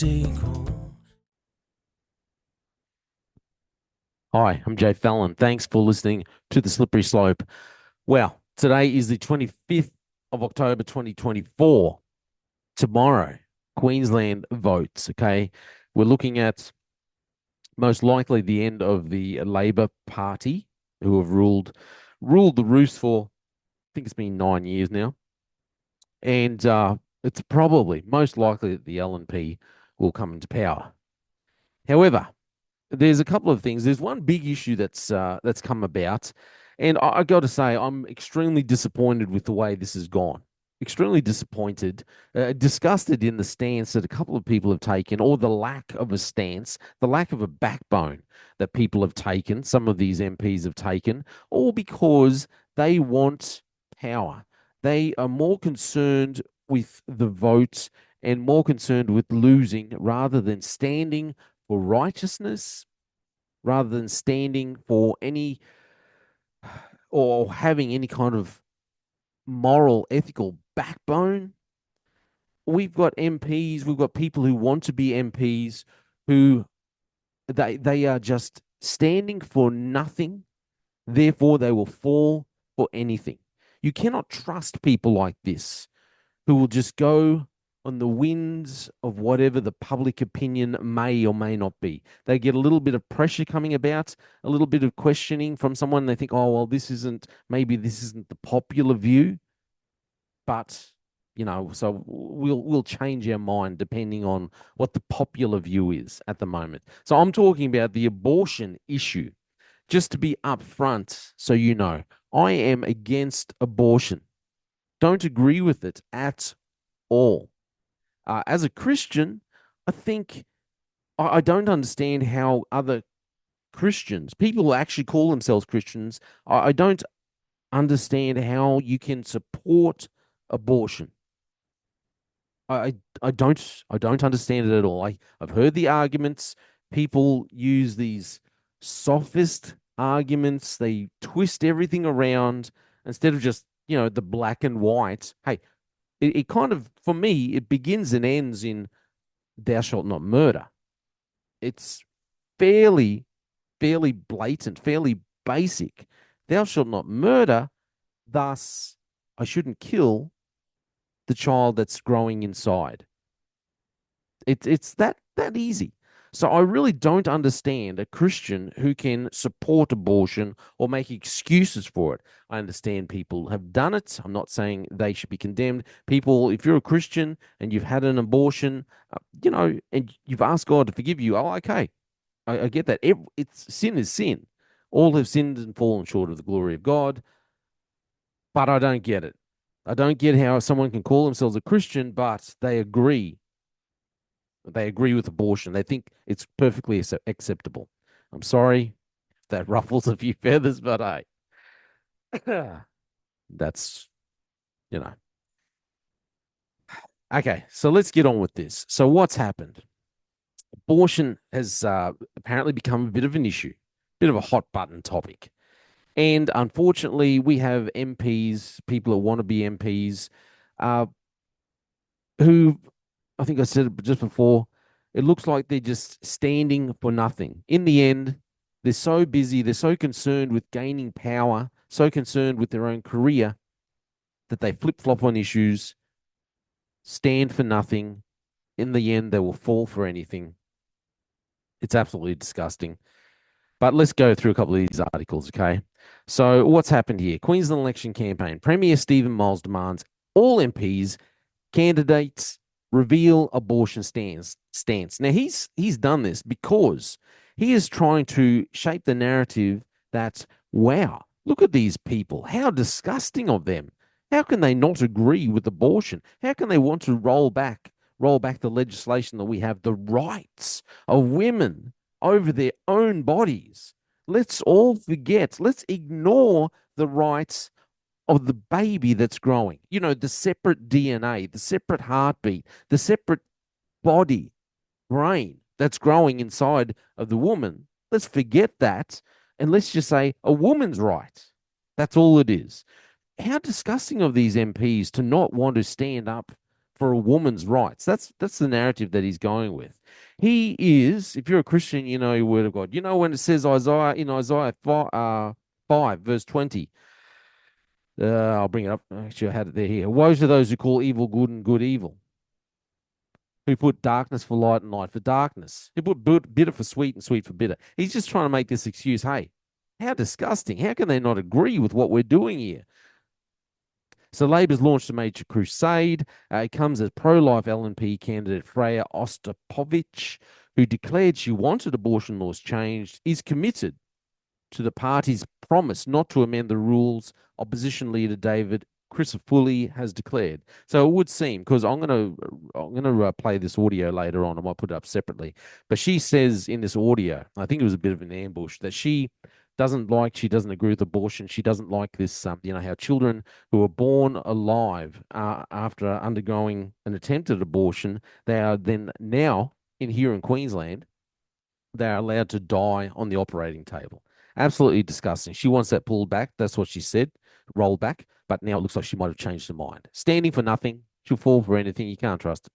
stay cool. Hi, I'm Jay Fallon. Thanks for listening to The Slippery Slope. Well, today is the 25th of October, 2024. Tomorrow, Queensland votes, okay? We're looking at most likely the end of the Labor Party, who have ruled the roost for, I think it's been 9 years now. And it's probably most likely that the LNP will come into power. However, there's a couple of things. There's one big issue that's come about, and I got to say I'm extremely disappointed with the way this has gone. Extremely disappointed, disgusted in the stance that a couple of people have taken, or the lack of a stance, the lack of a backbone that people have taken. Some of these MPs have taken, all because they want power. They are more concerned with the vote and more concerned with losing rather than standing for righteousness, rather than standing for any or having any kind of moral, ethical backbone. We've got MPs, we've got people who want to be MPs who they are just standing for nothing, therefore they will fall for anything. You cannot trust people like this who will just go on the winds of whatever the public opinion may or may not be. They get a little bit of pressure coming about, a little bit of questioning from someone. They think, oh, well, maybe this isn't the popular view, but so we'll change our mind depending on what the popular view is at the moment. So I'm talking about the abortion issue. Just to be upfront, so you know, I am against abortion. Don't agree with it at all. As a Christian, I think I don't understand how other Christians, people who actually call themselves Christians, I don't understand how you can support abortion. I don't understand it at all. I've heard the arguments. People use these sophist arguments. They twist everything around instead of just, the black and white. Hey, it kind of, for me, it begins and ends in thou shalt not murder. It's fairly, fairly blatant, fairly basic. Thou shalt not murder, thus, I shouldn't kill the child that's growing inside. It's that easy. So I really don't understand a Christian who can support abortion or make excuses for it. I understand people have done it. I'm not saying they should be condemned. People, if you're a Christian and you've had an abortion, and you've asked God to forgive you, oh, okay, I get that. It's sin is sin. All have sinned and fallen short of the glory of God. But I don't get it. I don't get how someone can call themselves a Christian, but they agree with abortion. They think it's perfectly acceptable. I'm sorry if that ruffles a few feathers, but that's, you know. Okay, so let's get on with this. So, what's happened? Abortion has apparently become a bit of an issue, bit of a hot button topic. And unfortunately, we have MPs, people that want to be MPs, uh, who I think I said it just before, it looks like they're just standing for nothing. In the end, they're so busy, they're so concerned with gaining power, so concerned with their own career that they flip flop on issues, stand for nothing. In the end, they will fall for anything. It's absolutely disgusting. But let's go through a couple of these articles, okay? So, what's happened here? Queensland election campaign. Premier Stephen Miles demands all MPs candidates reveal abortion stance. Now he's done this because he is trying to shape the narrative that, wow, look at these people, how disgusting of them. How can they not agree with abortion? How can they want to roll back the legislation that we have, the rights of women over their own bodies? Let's all forget, let's ignore the rights of the baby that's growing. The separate DNA, the separate heartbeat, the separate body, brain that's growing inside of the woman. Let's forget that and let's just say a woman's right. That's all it is. How disgusting of these MPs to not want to stand up for a woman's rights. That's the narrative that he's going with. He is, if you're a Christian, you know your word of God. You know when it says Isaiah in Isaiah 5 verse 20. I'll bring it up. Actually, I had it there here. Woe to those who call evil good and good evil, who put darkness for light and light for darkness, who put bitter for sweet and sweet for bitter. He's just trying to make this excuse. Hey, how disgusting. How can they not agree with what we're doing here? So Labor's launched a major crusade. It comes as pro-life LNP candidate Freya Ostapovich, who declared she wanted abortion laws changed, is committed to the party's promise not to amend the rules. Opposition leader David Crisafulli has declared. So it would seem, because I'm gonna play this audio later on. I might put it up separately, but she says in this audio, I think it was a bit of an ambush, that she doesn't agree with abortion. She doesn't like this, how children who are born alive after undergoing an attempted abortion, they are then now here in Queensland, they are allowed to die on the operating table. Absolutely disgusting. She wants that pulled back. That's what she said, rolled back. But now it looks like she might have changed her mind. Standing for nothing. She'll fall for anything. You can't trust her.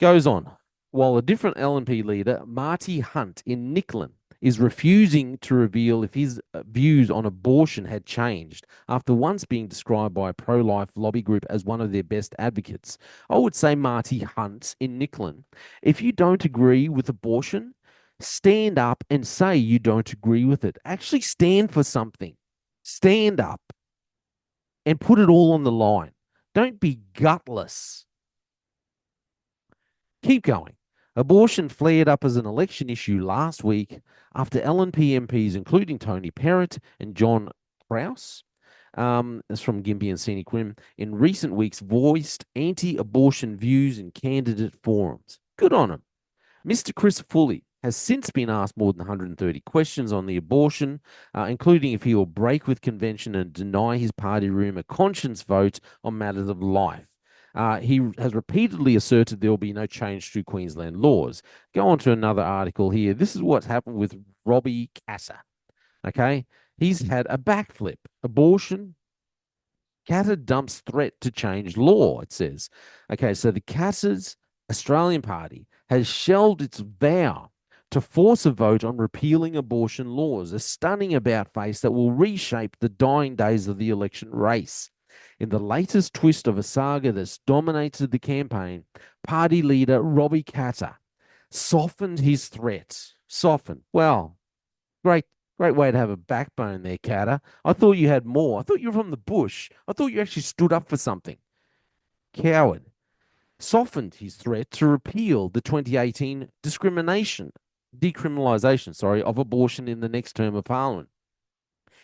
Goes on. While a different LNP leader, Marty Hunt in Nicklin, is refusing to reveal if his views on abortion had changed after once being described by a pro-life lobby group as one of their best advocates. I would say, Marty Hunt in Nicklin, if you don't agree with abortion, stand up and say you don't agree with it. Actually stand for something. Stand up and put it all on the line. Don't be gutless. Keep going. Abortion flared up as an election issue last week after LNP MPs, including Tony Perrott and John Krause, that's from Gympie and Scenic Rim, in recent weeks voiced anti-abortion views in candidate forums. Good on him. Mr. Chris Foley has since been asked more than 130 questions on the abortion, including if he will break with convention and deny his party room a conscience vote on matters of life. He has repeatedly asserted there will be no change to Queensland laws. Go on to another article here. This is what's happened with Robbie Katter. Okay. He's had a backflip. Abortion. Katter dumps threat to change law, it says. Okay. So the Katter's Australian Party has shelved its vow to force a vote on repealing abortion laws, a stunning about face that will reshape the dying days of the election race. In the latest twist of a saga that's dominated the campaign, party leader Robbie Katter softened his threat. Softened. Well, great way to have a backbone there, Katter. I thought you had more. I thought you were from the bush. I thought you actually stood up for something. Coward. Softened his threat to repeal the 2018 decriminalisation, of abortion in the next term of Parliament.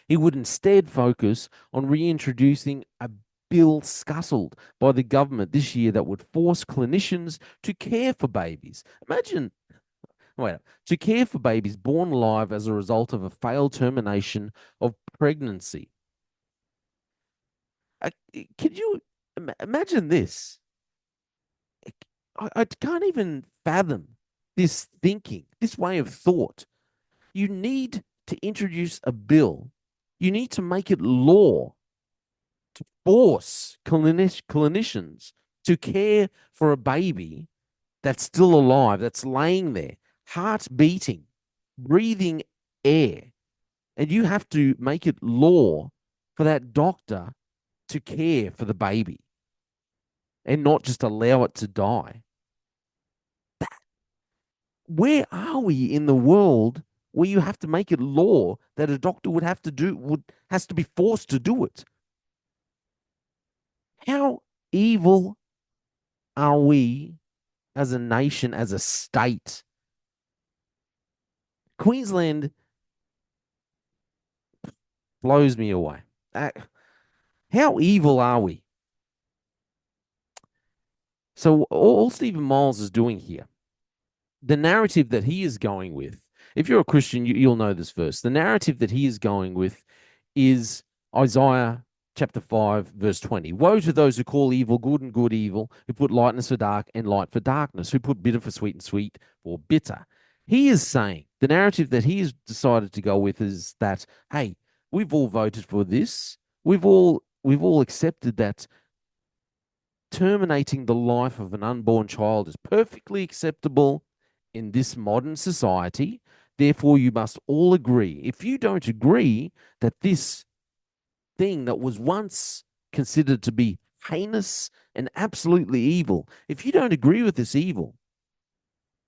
He would instead focus on reintroducing a bill scuttled by the government this year that would force clinicians to care for babies. To care for babies born alive as a result of a failed termination of pregnancy. Could you imagine this? I can't even fathom this thinking, this way of thought. You need to introduce a bill. You need to make it law to force clinicians to care for a baby that's still alive, that's laying there, heart beating, breathing air. And you have to make it law for that doctor to care for the baby and not just allow it to die. Where are we in the world where you have to make it law that a doctor has to be forced to do it? How evil are we as a nation, as a state? Queensland blows me away. How evil are we? So all Stephen Miles is doing here, the narrative that he is going with, if you're a Christian, you'll know this verse. The narrative that he is going with is Isaiah chapter 5, verse 20. Woe to those who call evil good and good evil, who put lightness for dark and light for darkness, who put bitter for sweet and sweet for bitter. He is saying the narrative that he has decided to go with is that, hey, we've all voted for this. We've all accepted that terminating the life of an unborn child is perfectly acceptable in this modern society. Therefore, you must all agree. If you don't agree that this thing that was once considered to be heinous and absolutely evil, if you don't agree with this evil,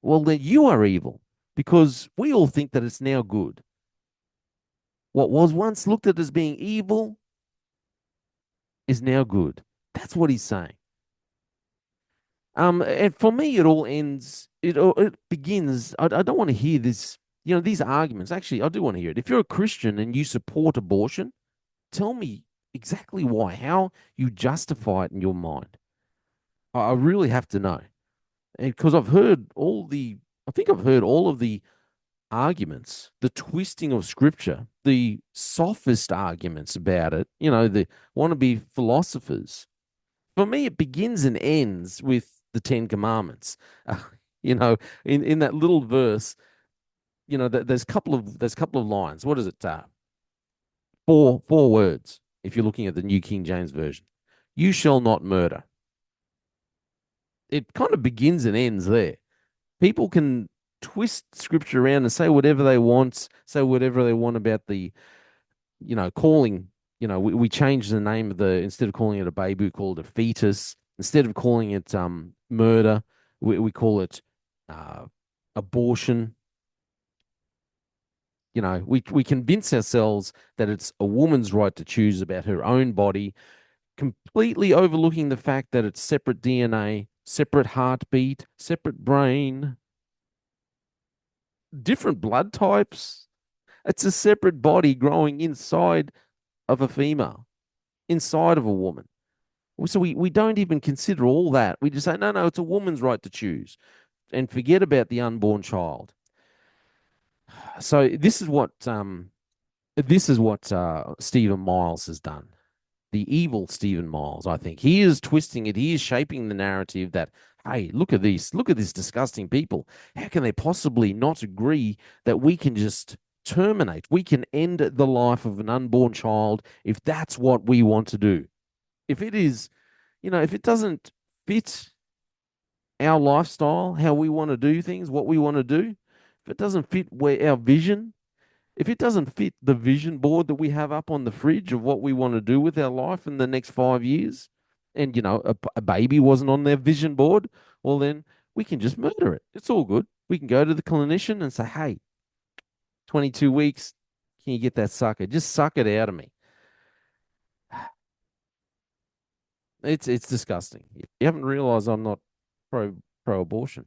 well, then you are evil because we all think that it's now good. What was once looked at as being evil is now good. That's what he's saying. And for me, it all ends. It begins. I don't want to hear this. These arguments. Actually, I do want to hear it. If you're a Christian and you support abortion, tell me exactly why. How you justify it in your mind. I really have to know. And because I've heard all the. I think I've heard all of the arguments, the twisting of scripture, the sophist arguments about it. The wannabe philosophers. For me, it begins and ends with the Ten Commandments. Uh, in that little verse, there's couple of lines. What is it? Four words. If you're looking at the New King James Version, you shall not murder. It kind of begins and ends there. People can twist scripture around and say whatever they want, say whatever they want about the, calling. We changed the name of the instead of calling it a baby, we call it a fetus. Instead of calling it murder, we call it uh, abortion. We convince ourselves that it's a woman's right to choose about her own body, completely overlooking the fact that it's separate DNA, separate heartbeat, separate brain, different blood types. It's a separate body growing inside of a female, inside of a woman. So we don't even consider all that. We just say, no, no, it's a woman's right to choose and forget about the unborn child. So this is what Stephen Miles has done. The evil Stephen Miles, I think. He is twisting it. He is shaping the narrative that, hey, look at this. Look at this disgusting people. How can they possibly not agree that we can just terminate? We can end the life of an unborn child if that's what we want to do. If it is, if it doesn't fit our lifestyle, how we want to do things, what we want to do, if it doesn't fit where our vision, if it doesn't fit the vision board that we have up on the fridge of what we want to do with our life in the next 5 years, and a baby wasn't on their vision board, well then we can just murder it. It's all good. We can go to the clinician and say, hey, 22 weeks, can you get that sucker? Just suck it out of me. It's disgusting. You haven't realized I'm not pro abortion.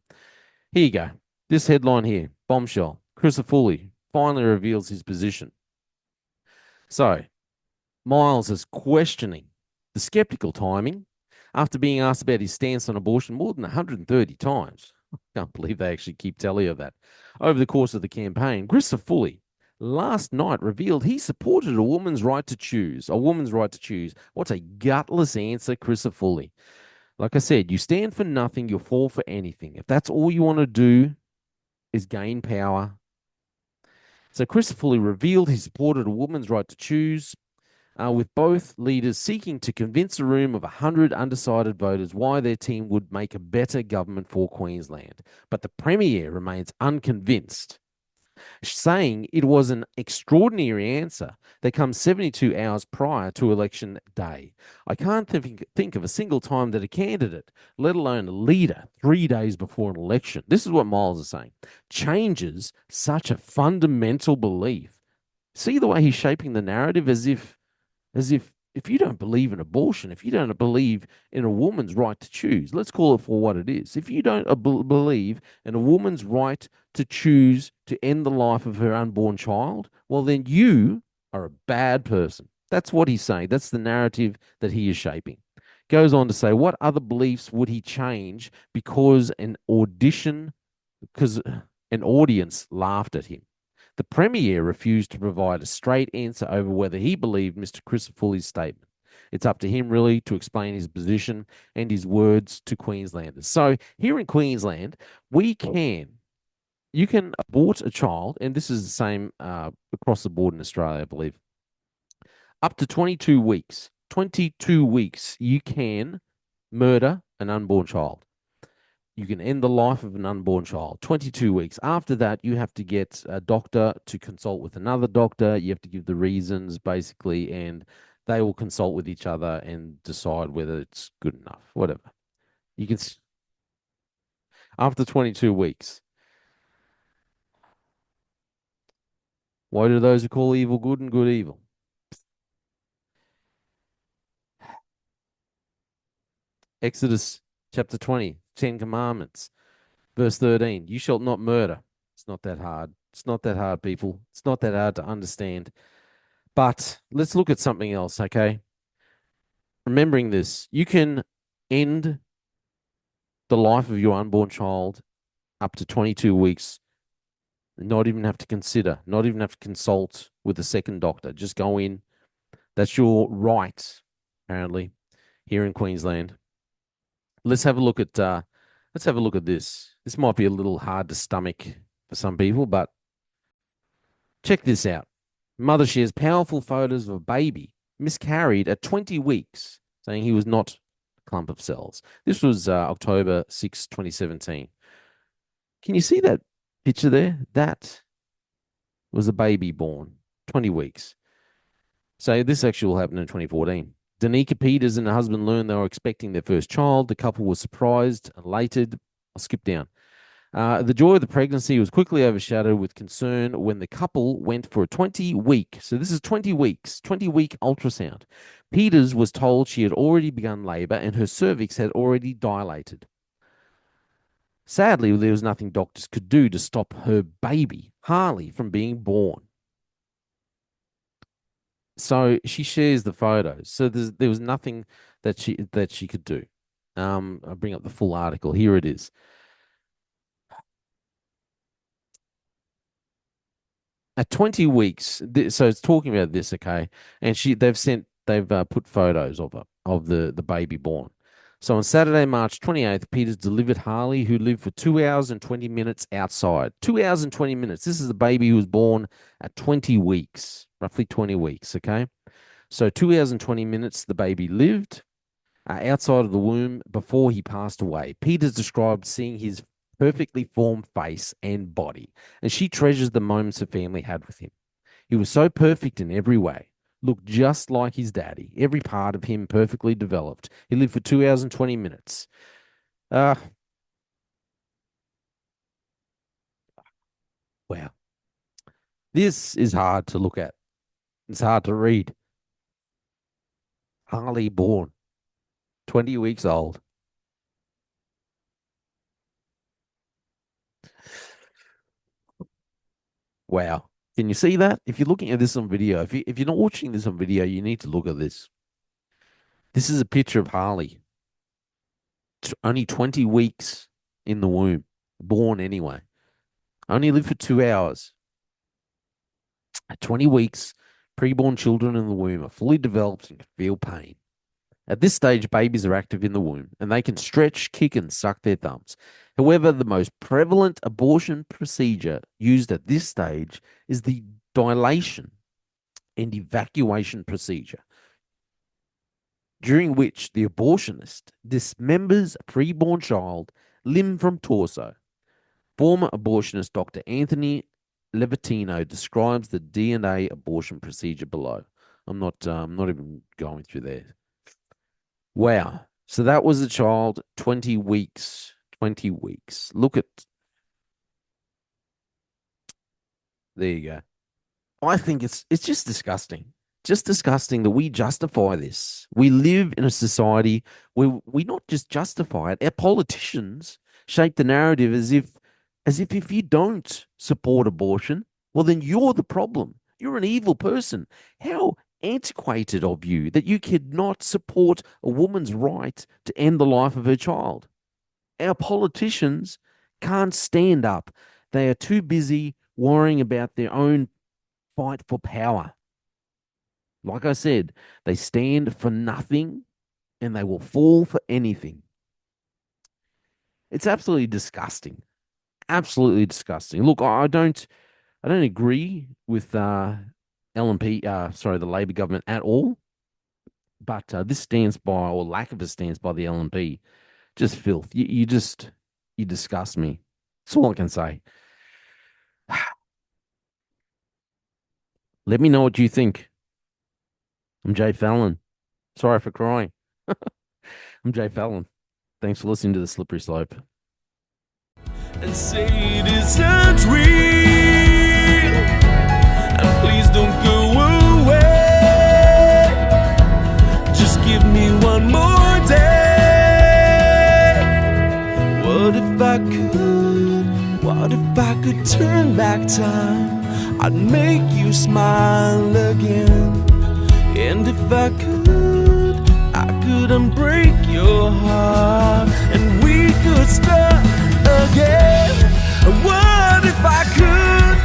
Here you go. This headline here, bombshell. Crisafulli finally reveals his position. So Miles is questioning the skeptical timing after being asked about his stance on abortion more than 130 times. I can't believe they actually keep tally of that. Over the course of the campaign, Crisafulli last night revealed he supported a woman's right to choose. A woman's right to choose. What a gutless answer, Crisafulli. Like I said, you stand for nothing, you'll fall for anything. If that's all you want to do is gain power. So Crisafulli revealed he supported a woman's right to choose, with both leaders seeking to convince a room of 100 undecided voters why their team would make a better government for Queensland. But the Premier remains unconvinced, saying it was an extraordinary answer that comes 72 hours prior to election day. I can't think of a single time that a candidate, let alone a leader, 3 days before an election, this is what Miles is saying, changes such a fundamental belief. See the way he's shaping the narrative as if you don't believe in abortion, if you don't believe in a woman's right to choose, let's call it for what it is. If you don't believe in a woman's right to choose to end the life of her unborn child, well, then you are a bad person. That's what he's saying. That's the narrative that he is shaping. Goes on to say, what other beliefs would he change because an audience laughed at him? The Premier refused to provide a straight answer over whether he believed Mr. Crisafulli's statement. It's up to him, really, to explain his position and his words to Queenslanders. So here in Queensland, you can abort a child, and this is the same across the board in Australia, I believe, up to 22 weeks. 22 weeks, you can murder an unborn child. You can end the life of an unborn child. 22 weeks. After that, you have to get a doctor to consult with another doctor. You have to give the reasons, basically, and they will consult with each other and decide whether it's good enough, whatever. You can, after 22 weeks. Why do those who call evil good and good evil? Exodus chapter 20, 10 Commandments, verse 13. You shalt not murder. It's not that hard. It's not that hard, people. It's not that hard to understand. But let's look at something else, okay? Remembering this, you can end the life of your unborn child up to 22 weeks, not even have to consider, not even have to consult with a second doctor. Just go in. That's your right, apparently, here in Queensland. Let's have a look at this. This might be a little hard to stomach for some people, but check this out. Mother shares powerful photos of a baby miscarried at 20 weeks, saying he was not a clump of cells. This was October 6, 2017. Can you see that picture there? That was a baby born, 20 weeks. So this actually will happen in 2014. Danica Peters and her husband learned they were expecting their first child. The couple was surprised, elated. I'll skip down. The joy of the pregnancy was quickly overshadowed with concern when the couple went for a 20-week, so this is 20 weeks, 20-week ultrasound. Peters was told she had already begun labor and her cervix had already dilated. Sadly, there was nothing doctors could do to stop her baby, Harley, from being born. So she shares the photos. So there was nothing that she could do. I'll bring up the full article. Here it is. At 20 weeks, so it's talking about this, okay? And they've put photos of her, of the baby born. So on Saturday, March 28th, Peters delivered Harley, who lived for 2 hours and 20 minutes outside. 2 hours and 20 minutes. This is the baby who was born at 20 weeks, roughly 20 weeks, okay? So 2 hours and 20 minutes, the baby lived outside of the womb before he passed away. Peters described seeing his perfectly formed face and body, and she treasures the moments her family had with him. He was so perfect in every way, looked just like his daddy, every part of him perfectly developed. He lived for 2 hours and 20 minutes. Uh, wow. This is hard to look at. It's hard to read. Harley born, 20 weeks old. Wow. Can you see that? If you're looking at this on video, if you're not watching this on video, you need to look at this. This is a picture of Harley, only 20 weeks in the womb, born anyway. Only lived for 2 hours. At 20 weeks, preborn children in the womb are fully developed and can feel pain. At this stage, babies are active in the womb and they can stretch, kick, and suck their thumbs. However, the most prevalent abortion procedure used at this stage is the dilation and evacuation procedure, during which the abortionist dismembers a preborn child limb from torso. Former abortionist Dr. Anthony Levitino describes the DNA abortion procedure below. I'm not even going through there. Wow. So that was a child, 20 weeks. 20 weeks. Look at, there you go. I think it's just disgusting. Just disgusting that we justify this. We live in a society where we not just justify it, our politicians shape the narrative as if you don't support abortion, well then you're the problem. You're an evil person. How antiquated of you that you could not support a woman's right to end the life of her child. Our politicians can't stand up. They are too busy worrying about their own fight for power. Like I said, they stand for nothing and they will fall for anything. It's absolutely disgusting. Absolutely disgusting. Look, I don't agree with LNP, sorry, the Labor government at all. But this stance by, or lack of a stance by the LNP, just filth. You disgust me. That's all I can say. Let me know what you think. I'm Jay Fallon. Sorry for crying. I'm Jay Fallon. Thanks for listening to The Slippery Slope. And say it isn't real, and please don't go away. Just give me one more day. What if I could? What if I could turn back time? I'd make you smile again. And if I could unbreak your heart, and we could start again. What if I could?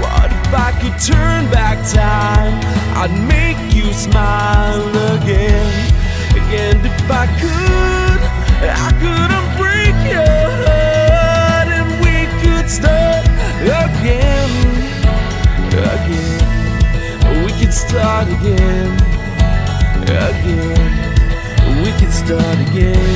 What if I could turn back time? I'd make you smile again. And if I could unbreak your heart, and we could start again. We could start again. We could start again.